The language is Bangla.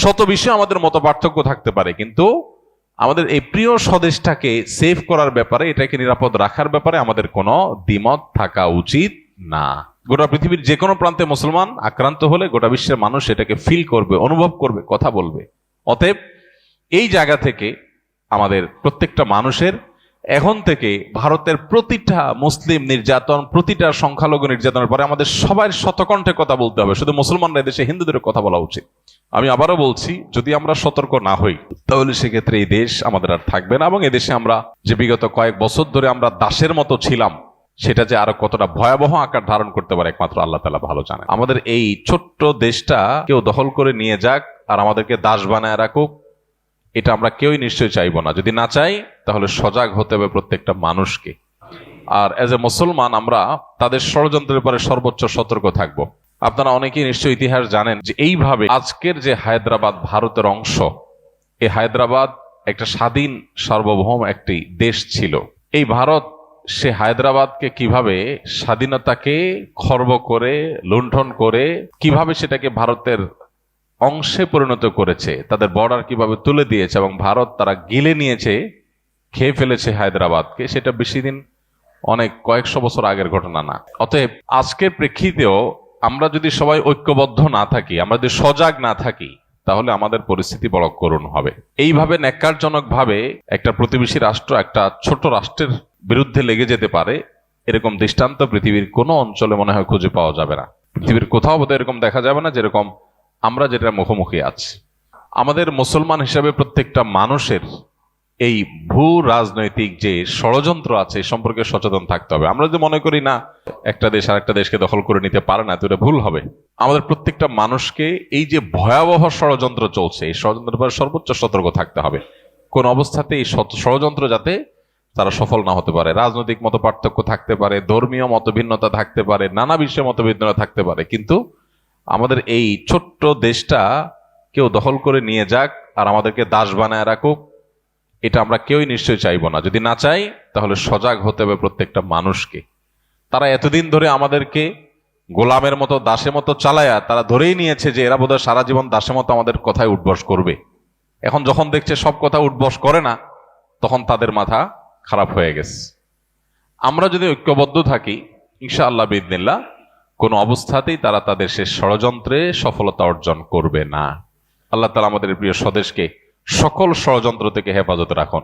শত বিষয়ে আমাদের মত পার্থক্য থাকতে পারে, কিন্তু আমাদের এই প্রিয় স্বদেশটাকে সেভ করার ব্যাপারে, এটাকে নিরাপদ রাখার ব্যাপারে আমাদের কোনো দ্বিমত থাকা উচিত না। গোটা পৃথিবীর যে কোনো প্রান্তে মুসলমান আক্রান্ত হলে গোটা বিশ্বের মানুষ এটাকে ফিল করবে, অনুভব করবে, কথা বলবে। অতএব এই জায়গা থেকে আমাদের প্রত্যেকটা মানুষের এখন থেকে ভারতের প্রতিটা মুসলিম নির্যাতন, প্রতিটা সংখ্যালঘু নির্যাতনের পরে আমাদের সবার শতকণ্ঠে কথা বলতে হবে। শুধু মুসলমানরা এদেশে হিন্দুদের কথা বলা উচিত। আমি আবারও বলছি, যদি আমরা সতর্ক না হই তাহলে সেক্ষেত্রে এই দেশ আমাদের আর থাকবে না, এবং এদেশে আমরা যে বিগত কয়েক বছর ধরে আমরা দাসের মতো ছিলাম, সেটা যে আরো কতটা ভয়াবহ আকার ধারণ করতে পারে একমাত্র আল্লাহ তাআলা ভালো জানেন। আমাদের এই ছোট্ট দেশটা কেউ দখল করে নিয়ে যাক আর আমাদেরকে দাস বানায় রাখুক, এটা আমরা কেউই নিশ্চয়ই চাইবো না। যদি না চাই তাহলে সজাগ হতে হবে প্রত্যেকটা মানুষকে। আর এজ এ মুসলমান আমরা তাদের ষড়যন্ত্রের ব্যাপারে সর্বোচ্চ সতর্ক থাকব। আপনারা অনেকেই নিশ্চয়ই ইতিহাস জানেন যে এইভাবে আজকের যে হায়দ্রাবাদ ভারতের অংশ, এই হায়দ্রাবাদ একটা স্বাধীন সার্বভৌম একটি দেশ ছিল। এই ভারত সে হায়দ্রাবাদকে কিভাবে স্বাধীনতাকে খর্ব করে, লুণ্ঠন করে, কিভাবে সেটাকে ভারতের অংশে পরিণত করেছে, তাদের বর্ডার কিভাবে তুলে দিয়েছে এবং ভারত তারা গিলে নিয়েছে, খেয়ে ফেলেছে হায়দ্রাবাদকে, সেটা বেশি দিন, অনেক কয়েকশো বছর আগের ঘটনা না। অতএব আজকের প্রেক্ষিতেও আমরা যদি সবাই ঐক্যবদ্ধ না থাকি, আমরা যদি সজাগ না থাকি, তাহলে আমাদের পরিস্থিতি বড় করুণ হবে। এইভাবে ন্যাক্কারজনক ভাবে একটা প্রতিবেশী রাষ্ট্র একটা ছোট রাষ্ট্রের বিরুদ্ধে লেগে যেতে পারে, এরকম দৃষ্টান্ত পৃথিবীর কোনো অঞ্চলে মনে হয় খুঁজে পাওয়া যাবে না। পৃথিবীর কোথাও বোধহয় এরকম দেখা যাবে না যেরকম আমরা যেটা মুখোমুখি আছি। আমাদের মুসলমান হিসেবে প্রত্যেকটা মানুষের এই ভূ রাজনৈতিক যে ষড়যন্ত্র আছে এই সম্পর্কে সচেতন থাকতে হবে। আমরা যদি মনে করি না একটা দেশ আর একটা দেশকে দখল করে নিতে পারে না, তো এটা ভুল হবে। আমাদের প্রত্যেকটা মানুষকে এই যে ভয়াবহ ষড়যন্ত্র চলছে, এই ষড়যন্ত্রের ব্যাপারে সর্বোচ্চ সতর্ক থাকতে হবে। কোন অবস্থাতে এই ষড়যন্ত্র যাতে তারা সফল না হতে পারে। রাজনৈতিক মত পার্থক্য থাকতে পারে, ধর্মীয় মতভিন্নতা থাকতে পারে, নানা বিষয়ে মতভিন্নতা থাকতে পারে, কিন্তু আমাদের এই ছোট্ট দেশটা কেউ দখল করে নিয়ে যাক আর আমাদেরকে দাস বানায় রাখুক, এটা আমরা কেউই নিশ্চয়ই চাইবো না। যদি না চাই তাহলে সজাগ হতে হবে প্রত্যেকটা মানুষকে। তারা এতদিন ধরে আমাদেরকে গোলামের মতো, দাসের মতো চালায়া তারা ধরেই নিয়েছে যে এরা বোধহয় সারা জীবন দাসের মতো আমাদের কথায় উঠবস করবে। এখন যখন দেখছে সব কথা উঠবস করে না, তখন তাদের মাথা খারাপ হয়ে গেছে। আমরা যদি ঐক্যবদ্ধ থাকি, ইনশাআল্লাহ বিইذনিল্লাহ, কোনো অবস্থাতেই তারা তাদের শেষ ষড়যন্ত্রে সফলতা অর্জন করবে না। আল্লাহ তাআলা আমাদের প্রিয় স্বদেশকে সকল ষড়যন্ত্র থেকে হেফাজতে রাখুন।